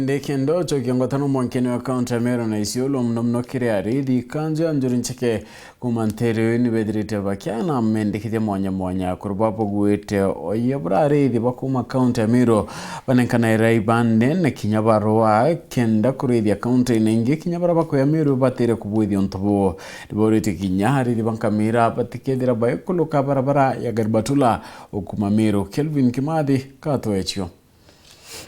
Ndekendo chokiongothano mwankeni wa kaunti ya Meru na Isiolo mno kire ARITHI KANJũ ya Njũri ncheke kumantere ni bethirite bakiana Meendîkîthia mwanya kuruba BWATETHERIA oyebra ARITHI bakuma kaunti ya Meru banenkanagĩra IBANDE na kinya barua kenda kurithia kaunti ingi kinya bara bakoya Meru batire kubwithia ntobo diborite kinya ARITHI bankamira batikethira bayekuluka barabara ya Garbatula okuma Meru. Kelvin Kimathi katwechio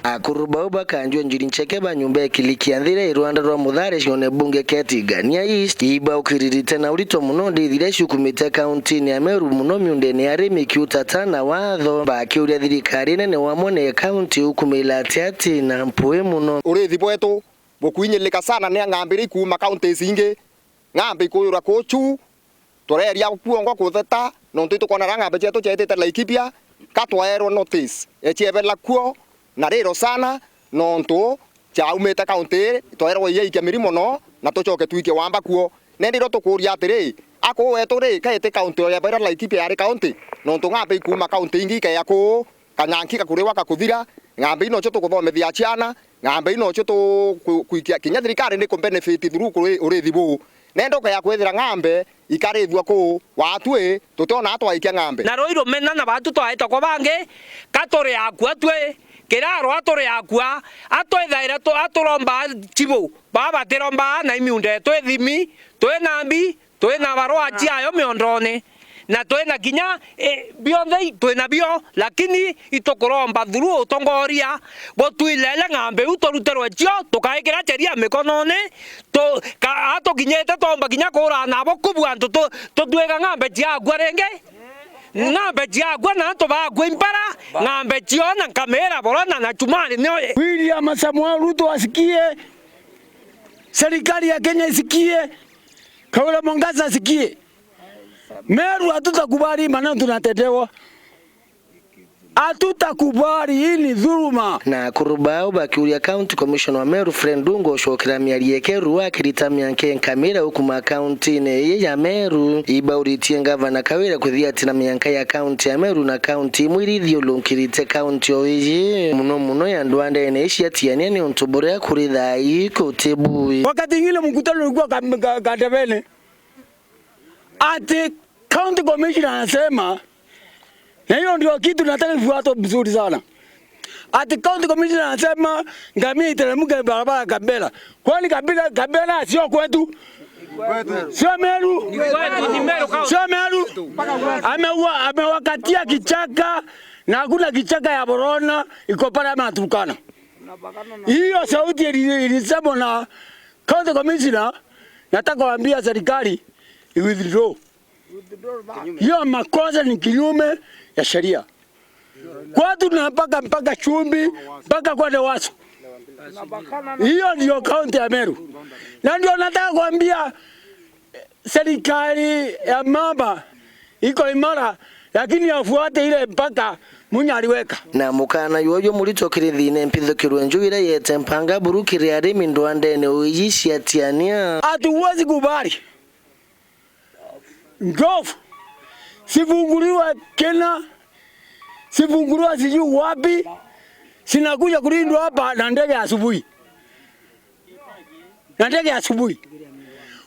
Akurubauba kanjua njuri ncheke ba nyumba kilikianthire irwanda rwa muthare cione bunge ketigania East iba ukiririte na urito muno ndithire shukumite kaunti ni ya Meru muno miunde ni arimi kiutatana watho bakiuria thirikari nene wamone kaunti ukumila ati na mpue muno urithi bwetu bukuinyilika sana ni ngambiri kuma kaunti zingi ngambi kuyura kochu toreria kuongo kutheta no ntu tukona ng'ambe chetu chetete Laikipia katwaerwo notice echebela kuo na rero sana nonto chaumete kaunti toerwo yeikia mirimo no na tucoke tuike wamba kuo nendiro tukuria atiri ako wetu ri kaite kaunti ya bara Laikipia ari kaunti nonto ng'ambe kuma kaunti ingi kaya ko kanyanki kakuriwa kakuthira ng'ambe ino choto kuthomethia ciana ng'ambe ino choto kuikia kinya thirikari ni benefit through kuri urithi bu nendo kaya kwethira ng'ambe ikarithwa ko watwe tutona atwaikia ng'ambe na roiro mena na batu twaita kwa bange katore akwa twe kiraro atore akwa atoithaira to atoromba chibo baba teromba na imiunde twethimi twenambi twena barua chiayo miondone na twena kinya bionthe twena bio lakini itokoromba thuru utongoria botuilele ng'ambe utoruterwe cio tukaikira cheria mikonone to ato kinyete tomba kinya kura nabo kubwa ntu twega ng'ambe chiagwa renge ng'ambe chiagwa na tubagwa impara ng'ambe chiona kamera borona na chumari nioye William Samuel Ruto asikie, serikali ya Kenya isikie, Kaula Mongasa asikie. Meru hatutakubali maneno tunatetewa. Hatutakubali, hii ni dhuluma. Na kurubao bakiuria county commissioner wa Meru Frendungo shokira miariekeru akiritamia nkenkamira hukuma county ne ya Meru iba uritie ngavana Kawira kuthia ati na mianka ya county ya Meru na county mwirithio lunkirite county oiji muno ya ndwande ene ishi atiania ni untubore kuritha iko tebui wakati ngine mkutano ulikuwa kadebene ati county commissioner anasema na hiyo ndio kitu nataka vifuato vizuri sana. Ati county commissioner anasema ngamia iteremke barabara Kabela. Kwani Kabela sio kwetu? Sio Meru. ni Meru kaunti. Sio Meru. Amewakatia kichaka na hakuna kichaka ya Borona iko pale ama Turkana. Hiyo sauti ilisema na county commissioner nataka waambia serikali withdraw. Hiyo makosa ni kinyume ya sheria. Watu na mpaka chumbi mpaka kwa Dewaso. Hiyo ndio kaunti ya Meru. Na ndio nataka kuambia serikali ya mama iko imara lakini yafuate ile mpaka Munya aliweka. Na mukana yoyo mulito kirithine mpithukirwe Njũri yete mpanga burukire arimi ndwande ne uyishi atiania. Hatuwezi kubali. Ngofu sifunguliwa Kenya, sifunguliwa sijui wapi, sinakuja kulindwa hapa na ndege asubuhi. Na ndege asubuhi.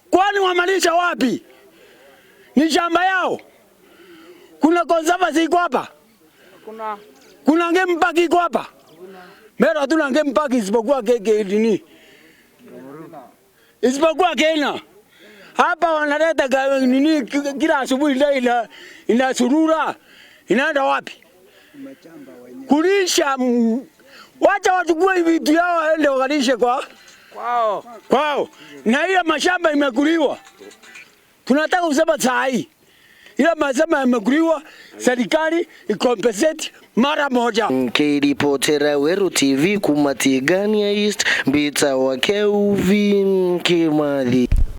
Kwani wamalisha wapi? Ni shamba yao. Kuna conservancy iko hapa? Kuna game park iko hapa? Meru hatuna game park isipokuwa nini? Isipokuwa Kenya. Hapa wanaleta nini kila asubuhi ndio inasurura inaenda wapi? Kulisha wacha wachukue vitu yao waende wakalishe kwao. Na hiyo mashamba imekuliwa. Tunataka kusema saa hii. Ile mashamba imekuliwa serikali ikompensate mara moja. Nkiripotera Weru TV kumatigania East mbita wa Kelvin Kimathi.